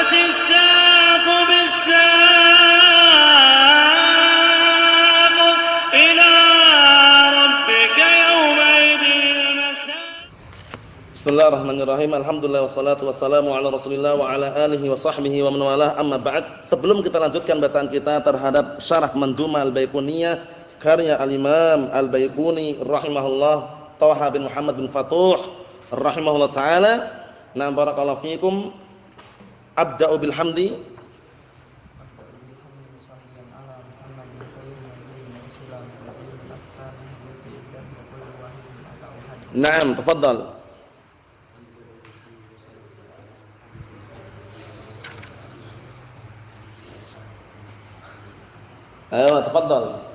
والتفت الساق بالساق إلى ربك يومئذ المساق. Bismillahirrahmanirrahim. Alhamdulillah wassalatu wassalamu ala Rasulillah wa ala alihi wa sahbihi wa man walah. Amma ba'd. Sebelum kita lanjutkan bacaan kita terhadap syarah Mandhumah Al-Baiquniyah karya Al-Imam Al-Baiquni rahimahullah, Thaha bin Muhammad bin Futuh rahimahullah taala. Na barakallahu fikum. Abda'u bil hamdi. Naam, tafadhal. Ayo, tafadhal.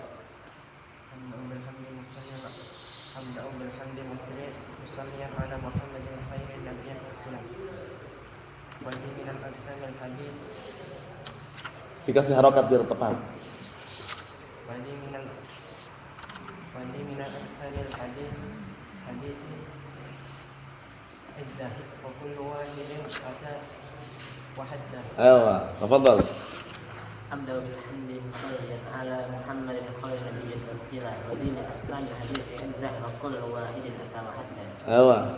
Dikasih harokat biar tepat. Ayo, tafadhal. أبدأ بالحمد مصليا على محمد خير نبي أرسل ودين أحسان الحديث عندنا وكل واحد أتى وحده. أيوة.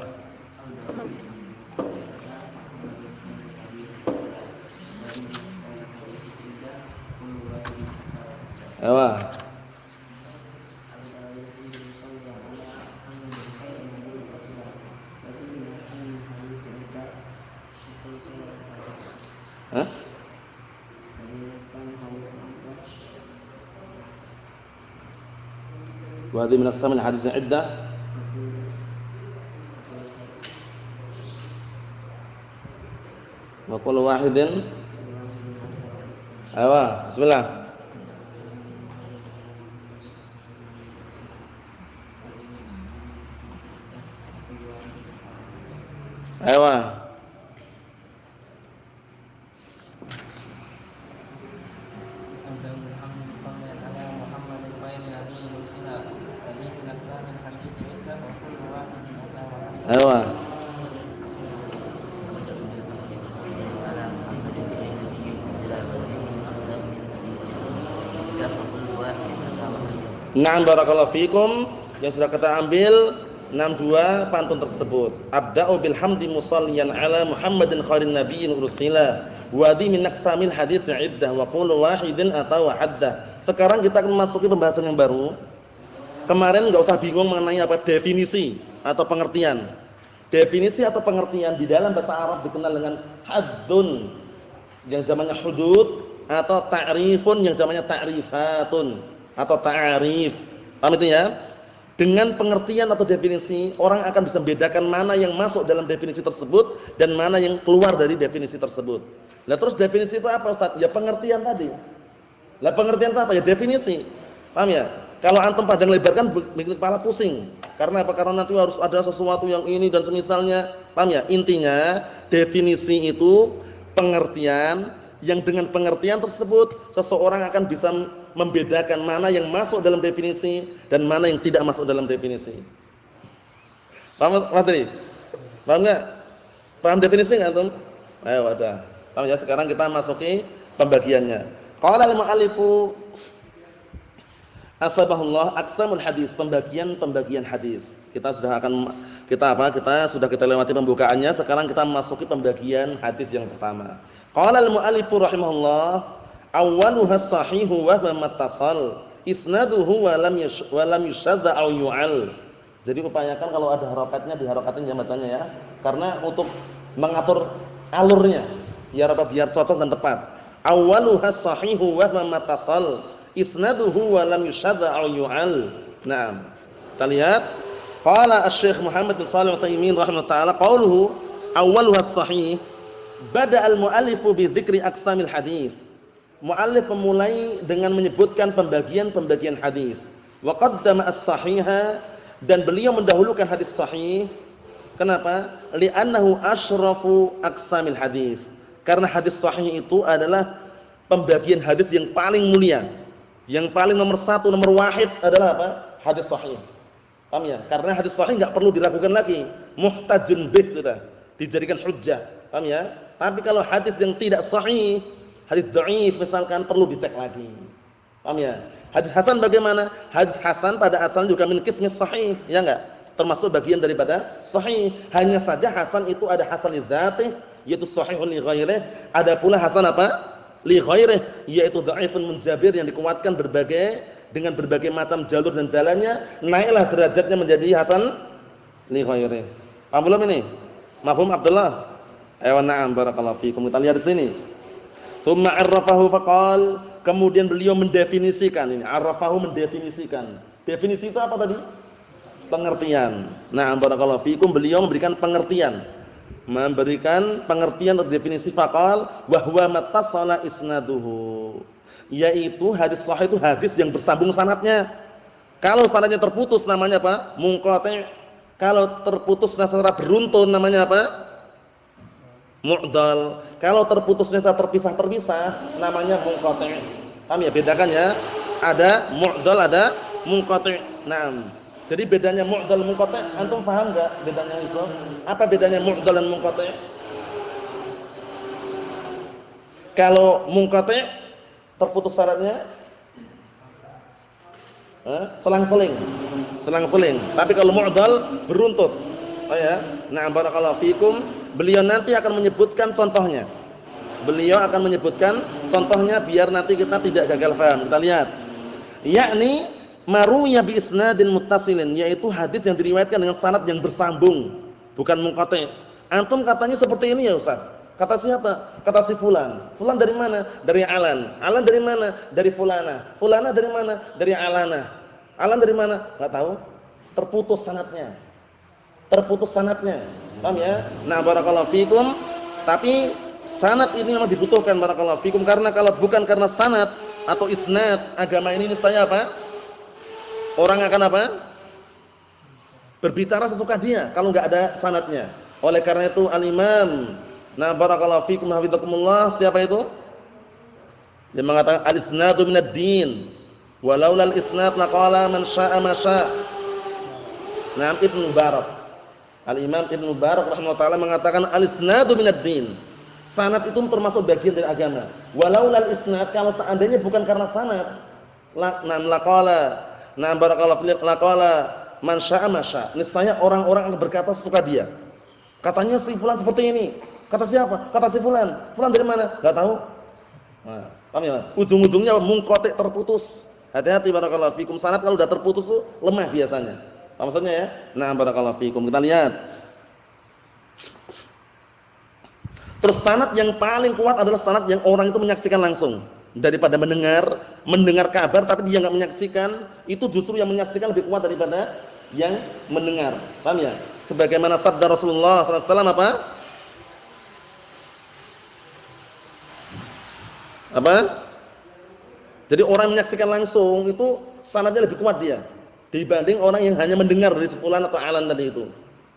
أيوة. ها؟ وهذه من أقسام الحديث عدة. وكل واحد أيوة بسم الله. أيوة أيوة Naam barakallahu fikum. Yang sudah kita ambil 62 pantun tersebut. Abda'u bil hamdi musalliyan ala Muhammadin khairin nabiyyin ursila wa di min aqsamil hadits iddah wa qulu wahidin atau haddah. Sekarang kita akan memasuki pembahasan yang baru. Kemarin enggak usah bingung mengenai apa definisi atau pengertian. Definisi atau pengertian di dalam bahasa Arab dikenal dengan haddun yang jamaknya hudud atau ta'rifun yang jamaknya ta'rifatun atau ta'arif. Paham itu ya? Dengan pengertian atau definisi orang akan bisa membedakan mana yang masuk dalam definisi tersebut dan mana yang keluar dari definisi tersebut. Lah terus definisi itu apa Ustaz? Ya pengertian tadi. Lah pengertian itu apa? Ya definisi. Paham ya? Kalau antum panjang lebarkan bikin kepala pusing. Karena apa? Karena nanti harus ada sesuatu yang ini dan semisalnya. Paham ya? Intinya definisi itu pengertian yang dengan pengertian tersebut seseorang akan bisa membedakan mana yang masuk dalam definisi dan mana yang tidak masuk dalam definisi. Paham tadi? Paham enggak? Paham definisi enggak antum? Ayo ada. Paham ya? Sekarang kita masuki pembagiannya. Qala al-mu'allifu asbahullah aqsamul hadis, pembagian hadis. Kita sudah lewati pembukaannya, sekarang kita masuki pembagian hadis yang pertama. Qala al-mu'allifu rahimahullah, awwaluha sahihu wa huwa mattasal, isnaduhu wa lam yushadda aw yu'al. Jadi upayakan kalau ada harokatnya diharokatin ya bacanya ya. Karena untuk mengatur alurnya biar cocok dan tepat. Awwaluha sahihu wa huwa mattasal, isnaduhu wa lam yushadda aw yu'al. Naam. Kita lihat qala asy-syekh Muhammad bin Shalih Al-Utsaimin rahimahullah taala qauluhu awwaluha sahih, bada al-mu'allifu bi dzikri aqsamil hadis. Mu'allif memulai dengan menyebutkan pembagian-pembagian hadis. Wa qaddama as-sahiha, dan beliau mendahulukan hadis sahih. Kenapa? Li'annahu asyrafu aqsamil hadis. Karena hadis sahih itu adalah pembagian hadis yang paling mulia. Yang paling nomor satu, nomor wahid adalah apa? Hadis sahih. Paham ya? Karena hadis sahih enggak perlu diragukan lagi. Muhtajun bih sudah. Dijadikan hujjah. Paham ya? Tapi kalau hadis yang tidak sahih, hadis dhaif misalkan perlu dicek lagi. Paham ya? Hadis hasan bagaimana? Hadis hasan pada asalnya juga min qismis sahih, ya enggak? Termasuk bagian daripada sahih. Hanya saja hasan itu ada hasan li dzatih, yaitu sahihun li ghairihi. Ada pula hasan apa? Li ghairihi, yaitu dhaifun munjabir yang dikuatkan dengan berbagai macam jalur dan jalannya, naiklah derajatnya menjadi hasan li ghairihi. Paham belum ini? Mafhum Abdullah? Ayo na'am barakallahu fikum. Kita lihat di sini. Summa 'arrafahu faqal, kemudian beliau mendefinisikan ini. 'Arrafahu mendefinisikan. Definisi itu apa tadi? Pengertian. Na'am barakallahu fikum, beliau memberikan pengertian. Memberikan pengertian atau definisi faqal wa huwa mattasala isnaduhu. Yaitu hadis sahih itu hadis yang bersambung sanadnya. Kalau sanadnya terputus namanya apa? Munqati'. Kalau terputus secara beruntun namanya apa? Mu'dal. Kalau terputusnya secara terpisah-terpisah namanya munqati'. Paham ya? Bedakan ya. Ada mu'dal, ada munqati'. Naam. Jadi bedanya mu'dal munqati', antum paham enggak bedanya itu? Apa bedanya mu'dal dan munqati'? Kalau munqati' terputus syaratnya selang-seling. Selang-seling. Tapi kalau mu'dal beruntut. Oh ya. Nah, barakallahu fikum. Beliau nanti akan menyebutkan contohnya. Beliau akan menyebutkan contohnya biar nanti kita tidak gagal paham. Kita lihat. Yakni maruya bi isnadin muttasilin, yaitu hadis yang diriwayatkan dengan sanad yang bersambung, bukan munqati'. Antum katanya seperti ini ya Ustaz. Kata siapa? Kata si fulan. Fulan dari mana? Dari Alan. Alan dari mana? Dari fulana. Fulana dari mana? Dari Alana. Alan dari mana? Enggak tahu. Terputus sanadnya. Terputus sanadnya. Paham ya? Nah, barakallahu fikum. Tapi sanad ini memang dibutuhkan barakallahu fikum, karena kalau bukan karena sanad atau isnad, agama ini niscaya apa? Orang akan apa? Berbicara sesuka dia kalau enggak ada sanadnya. Oleh karena itu al-Imam, nah barakallahu fikum hafizakumullah, siapa itu? Dia mengatakan al-isnadu minad din. Walaula al-isnad laqala man syaa'a ma syaa'. Nah, Ibnu Mubarak. Al-Imam Ibnu Mubarak rahimahullah taala mengatakan al-isnadu minad din. Sanad itu termasuk bagian dari agama. Walaula al-isnad, kalau seandainya bukan karena sanad, laqala, nah barakallahu fikum, laqala man syaa'a ma syaa'. Niscaya orang-orang akan berkata sesuka dia. Katanya si fulan seperti ini. Kata siapa? Kata si fulan. Fulan dari mana? Enggak tahu. Nah, paham ya? Ujung-ujungnya munqati', terputus. Hati-hati barakallahu fikum. Sanad kalau sudah terputus itu lemah biasanya. Apa maksudnya ya? Nah, barakallahu fikum. Kita lihat. Terus sanad yang paling kuat adalah sanad yang orang itu menyaksikan langsung. Daripada mendengar kabar tapi dia enggak menyaksikan, itu justru yang menyaksikan lebih kuat daripada yang mendengar. Paham ya? Sebagaimana sabda Rasulullah sallallahu alaihi wasallam apa? Apa? Jadi orang menyaksikan langsung itu sanadnya lebih kuat dia dibanding orang yang hanya mendengar dari sefulan atau alan tadi itu.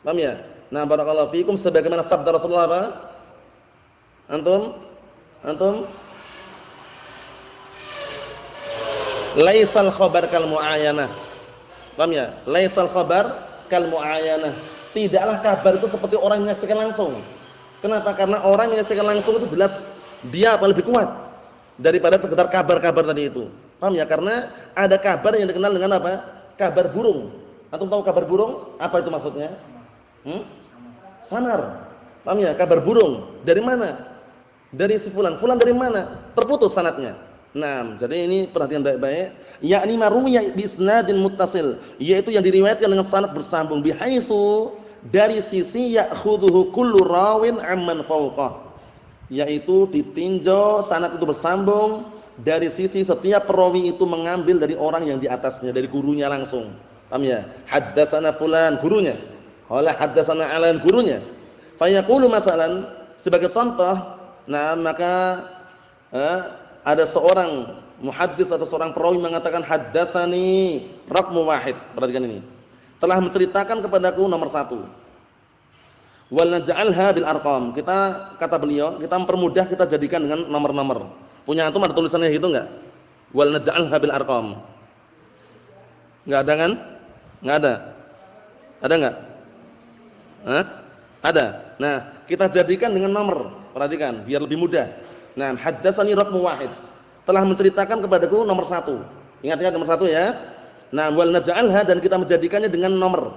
Paham ya? Nah, barakallahu fikum, sebagaimana sabda Rasulullah apa? Antum? Laisal khabar kal muayyanah. Paham ya? Laisal khabar kal muayyanah. Tidaklah kabar itu seperti orang yang menyaksikan langsung. Kenapa? Karena orang yang menyaksikan langsung itu jelas dia apa lebih kuat daripada sekedar kabar-kabar tadi itu. Paham ya? Karena ada kabar yang dikenal dengan apa? Kabar burung. Antum tahu kabar burung? Apa itu maksudnya? Samar. Paham ya? Kabar burung. Dari mana? Dari si fulan. Fulan dari mana? Terputus sanadnya. Nah, jadi ini perhatian baik-baik. Yakni maruya bi isnadin muttasil, yaitu yang diriwayatkan dengan sanad bersambung, bihaitsu dari sisi ya'khudhuhu kullu rawin amman fawqah. Yaitu ditinjau sanad itu bersambung dari sisi setiap perawi itu mengambil dari orang yang di atasnya, dari gurunya langsung. Paham ya? Haddatsana fulan, gurunya. Qala haddatsana alan, gurunya. Fa yaqulu mathalan, sebagai contoh, nah maka ada seorang muhaddits atau seorang perawi mengatakan haddatsani raqmu wahid. Perhatikan ini. Telah menceritakan kepadaku nomor 1. Wal naj'alha bil arqam. Kita, kata beliau, kita mempermudah, kita jadikan dengan nomor-nomor. Punya antum ada tulisannya gitu enggak? Wal naj'alha bil arqam. Enggak ada kan? Enggak ada. Ada enggak? Hah? Ada. Nah, kita jadikan dengan nomor. Perhatikan biar lebih mudah. Nah, haddatsani raqmu wahid. Telah menceritakan kepadaku nomor 1. Ingat-ingat nomor 1 ya. Nah, wal naj'alha dan kita menjadikannya dengan nomor.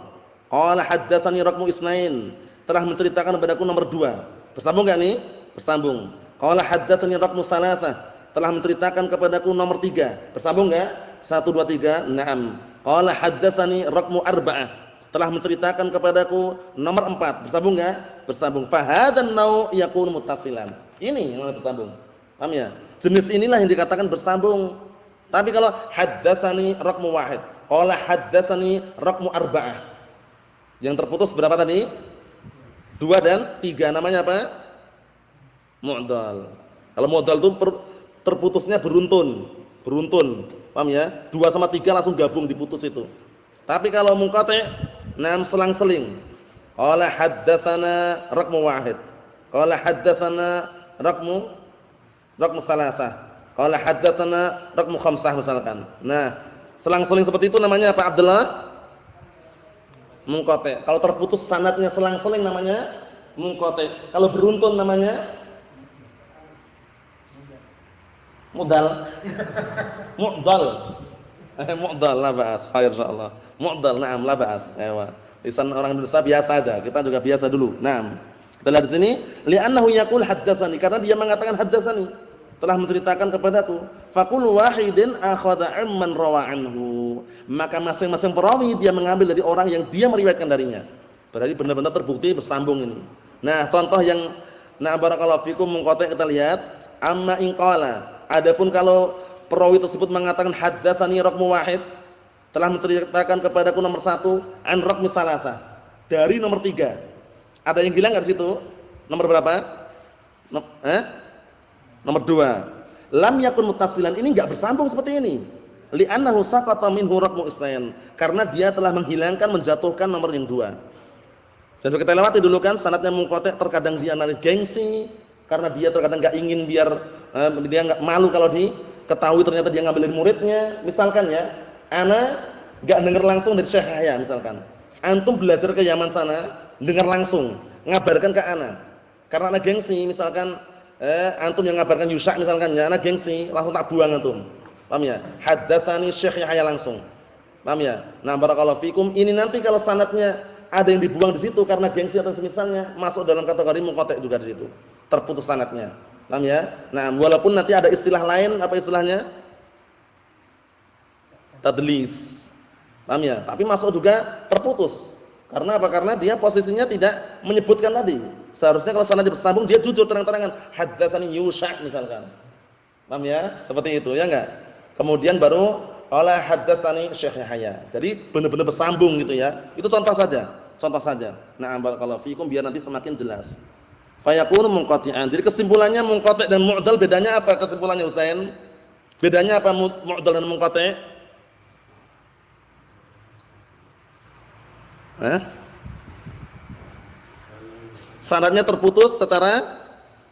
Qala haddatsani raqmu isnain. Telah menceritakan kepadaku nomor 2. Bersambung enggak nih? Bersambung. Qala haddatsani raqmu tsalatsah. Telah menceritakan kepadaku nomor 3. Bersambung enggak? 1 2 3. Naam. Qala haddatsani raqmu arba'ah. Telah menceritakan kepadaku nomor 4. Bersambung enggak? Bersambung. Fa hadzal nau' yakunu muttasilan. Ini yang bersambung. Paham ya? Jenis inilah yang dikatakan bersambung. Tapi kalau haddatsani raqmu wahid, qala haddatsani raqmu arba'ah. Yang terputus berapa tadi? 2 dan 3. Namanya apa? Mu'dhal. Kalau mu'dhal itu terputusnya beruntun. Beruntun. Paham ya? 2 sama 3 langsung gabung diputus itu. Tapi kalau munqati', selang-seling. Qala haddatsana raqmu wahid. Qala haddatsana raqmu salasah. Qala haddatsana raqmu khamsah misalkan. Nah, selang-seling seperti itu namanya apa Abdullah? Munqati'. Kalau terputus sanadnya selang-seling namanya munqati'. Kalau beruntun namanya mu'dhal. Mu'dhal. Mu'dhal la ba'as. Khair insyaallah. Mu'dhal, na'am la ba'as. Ewa. Lisan orang Indonesia biasa aja. Kita juga biasa dulu. Naam. Kita lihat di sini, li'annahu yaqul haddatsani, karena dia mengatakan haddatsani, telah menceritakan kepadaku. Faqul wahidin akhadha amman rawa anhu. Maka masing-masing perawi dia mengambil dari orang yang dia meriwayatkan darinya. Berarti benar-benar terbukti bersambung ini. Nah, contoh yang barakallahu fikum munqati' kita lihat, amma in qala. Adapun kalau perawi tersebut mengatakan haddatsani raqmu wahid, telah menceritakan kepadaku nomor 1, an raqmi salasah. Dari nomor 3. Ada yang bilang enggak di situ? Nomor berapa? Nomor 2. Lam yakun muttasilan, ini enggak bersambung seperti ini. Li'annahu saqata minhu raqmu isnain. Karena dia telah menghilangkan, menjatuhkan nomor yang 2. Jadi kita lewati dulu kan sanadnya munqati' terkadang dia analis gengsi karena dia terkadang enggak ingin biar dia enggak malu kalau diketahui ternyata dia ngambil dari muridnya. Misalkan ya, ana enggak dengar langsung dari Syekh Yahya misalkan. Antum belajar ke Yaman sana, dengar langsung, ngabarkan ke ana. Karena ana gengsi misalkan antum yang ngabarkan Yusha misalkan ya, ana gengsi, langsung tak buang antum. Paham ya? Haddatsani Syekh Yahya langsung. Paham ya? Nah, barakallahu fikum, ini nanti kalau sanadnya ada yang dibuang di situ karena gengsi atau semisalnya, masuk dalam kategori munqati' juga di situ. Terputus sanadnya. Paham ya? Nah, walaupun nanti ada istilah lain, apa istilahnya? Tadlis. Paham ya? Tapi masuk juga terputus. Karena apa? Karena dia posisinya tidak menyebutkan tadi. Seharusnya kalau sanadnya bersambung dia jujur terang-terangan, haddatsani Yusha misalkan. Paham ya? Seperti itu ya enggak? Kemudian baru qala haddatsani Syekh Yahya. Jadi benar-benar bersambung gitu ya. Itu contoh saja. Contoh saja. Na'am barakallahu fikum biar nanti semakin jelas. Fa yakunu munqati'an. Jadi kesimpulannya munqati' dan mu'dhal bedanya apa kesimpulannya Husain? Bedanya apa mu'dhal dan munqati'? Sanadnya terputus secara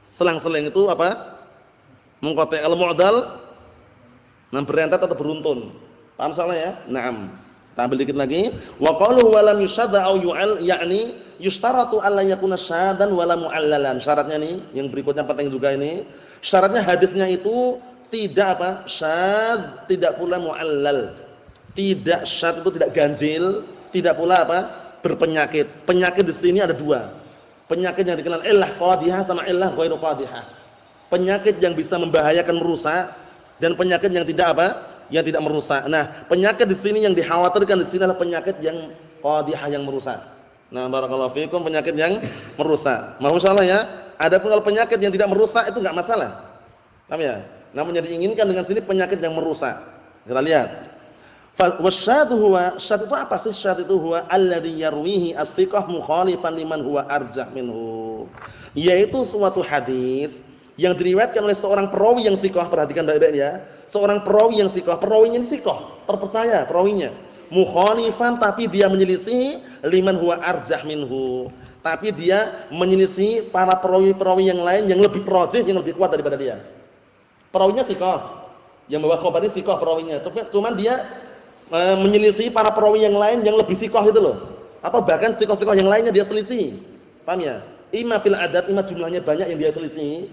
selang-seling itu apa? Munqati'. Kalau mu'dhal berentet atau beruntun. Paham salah ya? Naam. Tampil dikit lagi. Wa qaluhu wa lam yushadda au yu'al, yakni yushtaratu alla yakuna syadan wa la mu'allalan. Syaratnya nih yang berikutnya penting juga ini. Syaratnya hadisnya itu tidak apa? Syad, tidak pula mu'allal. Tidak syad itu tidak ganjil, tidak pula apa? Berpenyakit. Penyakit di sini ada 2. Penyakit yang dikenal illah qadhihah sama illah ghairu qadhihah. Penyakit yang bisa membahayakan, merusak, dan penyakit yang tidak apa? Yang tidak merusak. Nah, penyakit di sini yang dikhawatirkan di sini adalah penyakit yang qadhihah, yang merusak. Nah, barakallahu fikum, penyakit yang merusak. Masyaallah ya. Adapun kalau penyakit yang tidak merusak itu enggak masalah. Paham ya? Namun yang diinginkan dengan sini penyakit yang merusak. Kita lihat. Wasyad huwa, syad itu apa sih? Syad itu huwa alladhi yarwihi as-thiqah mukhalifan liman huwa arjah minhu. Yaitu suatu hadis yang diriwayatkan oleh seorang perawi yang thiqah. Perhatikan baik-baik ya. Seorang perawi yang thiqah, perawinya ini thiqah, terpercaya perawinya. Mukhalifan, tapi dia menyelisih liman huwa arjah minhu. Tapi dia menyelisih para perawi-perawi yang lain yang lebih rajih, yang lebih kuat daripada dia. Perawinya thiqah. Yang bawa khabar ini thiqah perawinya. Cuman dia menyelisih para perawi yang lain yang lebih thiqah itu loh. Atau bahkan thiqah-thiqah yang lainnya dia selisih. Paham ya? Imma fil adad, imma jumlahnya banyak yang dia selisih.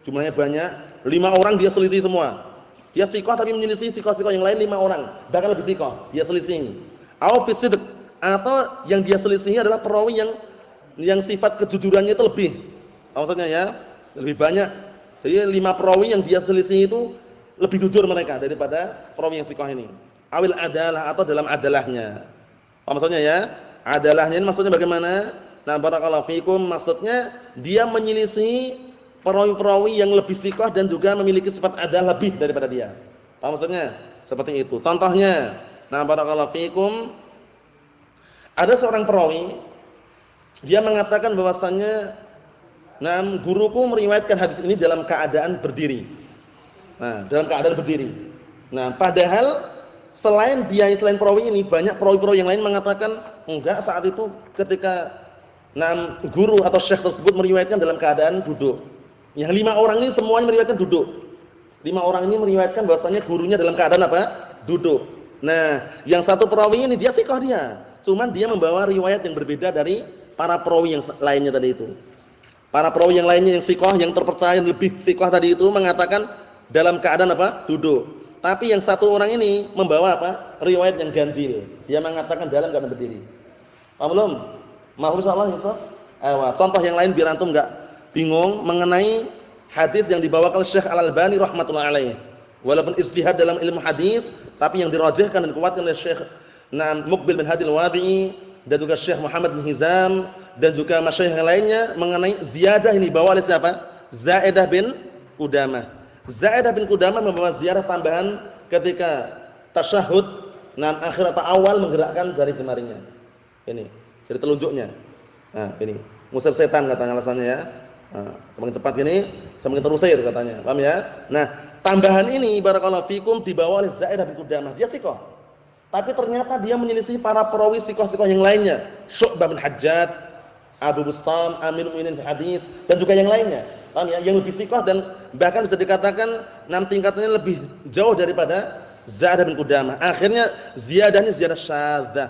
Jumlahnya banyak, 5 orang dia selisih semua. Dia thiqah tapi menyelisih thiqah-thiqah yang lain 5 orang, bahkan lebih thiqah, dia selisih. Au fi sidq, atau yang dia selisih adalah perawi yang sifat kejujurannya itu lebih. Maksudnya ya, lebih banyak. Jadi 5 perawi yang dia selisih itu lebih jujur mereka daripada perawi yang thiqah ini. Awil adalah, atau dalam adalahnya. Apa maksudnya ya? Adalahnya ini maksudnya bagaimana? Nah, barakallahu fikum, maksudnya dia menyelisih perawi-perawi yang lebih thiqah dan juga memiliki sifat adalah lebih daripada dia. Apa maksudnya? Seperti itu. Contohnya, nah barakallahu fikum, ada seorang perawi dia mengatakan bahwasannya, nah guruku meriwayatkan hadis ini dalam keadaan berdiri. Nah, dalam keadaan berdiri. Nah, padahal selain perawi ini banyak perawi-perawi yang lain mengatakan enggak, saat itu ketika guru atau syekh tersebut meriwayatkan dalam keadaan duduk. Yang 5 orang ini semuanya meriwayatkan duduk. 5 orang ini meriwayatkan bahwasanya gurunya dalam keadaan apa? Duduk. Nah, yang satu perawi ini dia thiqah dia. Cuman dia membawa riwayat yang berbeda dari para perawi yang lainnya tadi itu. Para perawi yang lainnya yang thiqah, yang terpercaya, lebih thiqah tadi itu mengatakan dalam keadaan apa? Duduk. Tapi yang satu orang ini membawa apa? Riwayat yang ganjil. Dia mengatakan dalam keadaan berdiri. Paham belum? Mahfuz insyaallah Yusuf? Contoh yang lain biar antum enggak bingung mengenai hadis yang dibawakan oleh Syekh Al-Albani rahimatullah alaih. Walaupun ijtihad dalam ilmu hadis, tapi yang dirajihkan dan dikuatkan oleh Syekh Muqbil bin Hadi Al-Wadi'i dan juga Syekh Muhammad bin Hizam dan juga masyayikh yang lainnya mengenai ziyadah ini dibawa oleh siapa? Zaidah bin Qudamah. Zaidah bin Qudamah membawa ziyadah tambahan ketika tasyahud akhir atau awal menggerakkan jari jemarinya. Ini, jari telunjuknya. Nah, ini musir setan katanya alasannya ya. Nah, semakin cepat gini, semakin terusir katanya. Paham ya? Nah, tambahan ini barakallahu fikum dibawa oleh Zaidah bin Qudamah. Dia thiqah. Tapi ternyata dia menyelisih para perawi thiqah-thiqah yang lainnya. Syu'bah bin Hajjaj, Abu Bustam, Amirul Mukminin fi hadits dan juga yang lainnya. Paham ya? Yang lebih thiqah dan bahkan bisa dikatakan tingkatannya lebih jauh daripada Zaidah bin Qudamah. Akhirnya ziyadahnya ziyadah syadzah.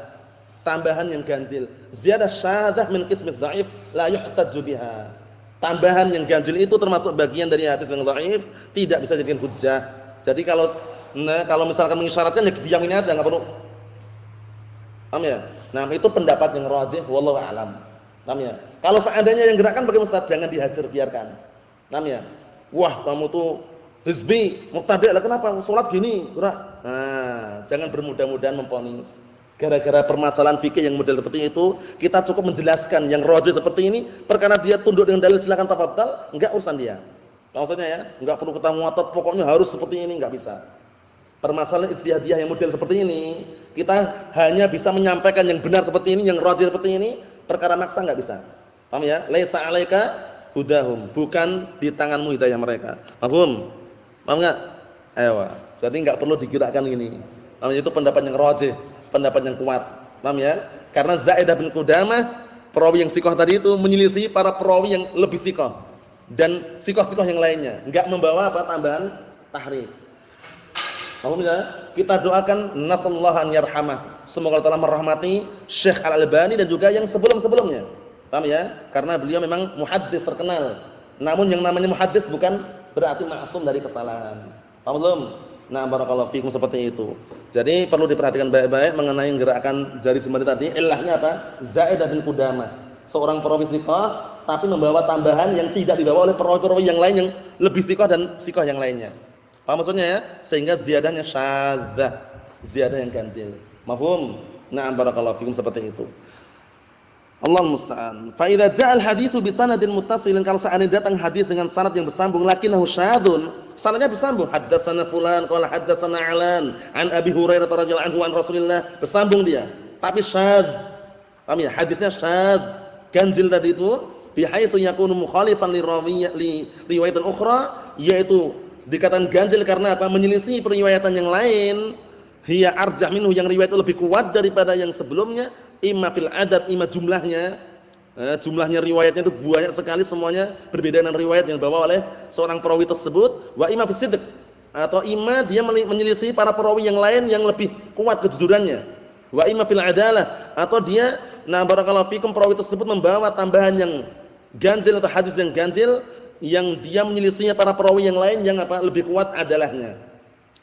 Tambahan yang ganjil. Ziyadah syadzah min qismi dhaif la yuhtajju biha. Tambahan yang ganjil itu termasuk bagian dari hadis yang dhaif, tidak bisa dijadikan hujjah. Jadi kalau misalkan mengisyaratkan ya diamin aja, enggak perlu. Paham ya? Nah, itu pendapat yang rajih wallahu a'lam. Paham ya? Kalau seandainya yang gerakan bagaimana Ustaz? Jangan dihajar, biarkan. Paham ya? Wah, kamu tuh hizbi, mubtadi', lah kenapa salat gini? Gerak. Nah, jangan bermudah-mudahan memvonis. Gara-gara permasalahan fikih yang model seperti itu, kita cukup menjelaskan yang rajih seperti ini, perkara dia tunduk dengan dalil silakan tafadhal, enggak urusan dia. Maksudnya ya, enggak perlu kita muatat pokoknya harus seperti ini, enggak bisa. Permasalahan ijtihadiyah yang model seperti ini, kita hanya bisa menyampaikan yang benar seperti ini, yang rajih seperti ini, perkara maksa enggak bisa. Paham ya? Laisa 'alaika hudahum, bukan di tanganmu hidayah mereka. Paham? Paham enggak? Ayo. Jadi enggak perlu digerakkan ini. Paham, itu pendapat yang rajih. Pendapat yang kuat. Paham ya? Karena Zaidah bin Qudamah, perawi yang thiqah tadi itu menyelisih para perawi yang lebih thiqah dan thiqah-thiqah yang lainnya, enggak membawa apa tambahan tahrif. Paham ya? Kita doakan nasallahu an yarhamah. Semoga Allah Taala merahmati Syekh Al-Albani dan juga yang sebelum-sebelumnya. Paham ya? Karena beliau memang muhaddits terkenal. Namun yang namanya muhaddits bukan berarti ma'sum dari kesalahan. Paham belum? Nah, barakallahu fikum seperti itu. Jadi perlu diperhatikan baik-baik mengenai gerakan jari jemari tadi. Ilahnya apa? Zaidah bin Qudamah, seorang perawi thiqah tapi membawa tambahan yang tidak dibawa oleh perawi-perawi yang lain yang lebih thiqah dan thiqah yang lainnya. Paham maksudnya ya? Sehingga ziyadahnya syadzah, ziyadah yang ganjil. Mafhum? Nah, barakallahu fikum seperti itu. Allahul musta'an. Fa idza ja'al haditsu bi sanadin muttasilin, kalau seandainya datang hadis dengan sanad yang bersambung lakinnahu syadzun, sanadnya bersambung, haddatsana fulan qala haddatsana alan an Abi Hurairah radhiyallahu anhu an Rasulillah, bersambung dia. Tapi syadz. Paham ya? Hadisnya syadz, ganjil tadi itu, bihaitsu yakunu mukhalifan li riwayatan ukhra, yaitu dikatakan ganjil karena apa? Menyelisih periwayatan yang lain. Hiya arjah minhu, yang riwayat itu lebih kuat daripada yang sebelumnya, imma fil adad, imma jumlahnya. Jumlahnya riwayatnya itu banyak sekali, semuanya berbeda dengan riwayat yang dibawa oleh seorang perawi tersebut, wa imma fis sidq, atau imma dia menyelisih para perawi yang lain yang lebih kuat kejujurannya, wa imma fil adalah, atau dia barakallahu fikum perawi tersebut membawa tambahan ganjil atau hadis yang ganjil yang dia menyelisihinya para perawi yang lain yang apa? Lebih kuat adalahnya.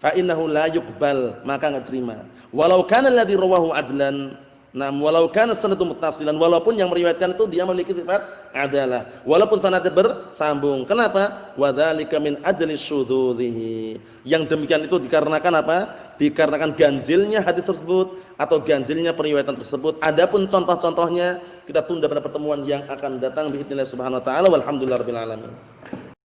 Fa innahu la yuqbal, maka enggak terima. Walau kana alladhi rawahu adlan, walau kana sanadu muttasilan, walaupun yang meriwayatkan itu dia memiliki sifat adalah, walaupun sanadnya bersambung. Kenapa? Wa dzalika min ajli syudzudhihi. Yang demikian itu dikarenakan apa? Dikarenakan ganjilnya hadis tersebut atau ganjilnya periwayatan tersebut. Adapun contoh-contohnya kita tunda pada pertemuan yang akan datang biidznillah subhanahu wa taala. Walhamdulillahirabbil alamin.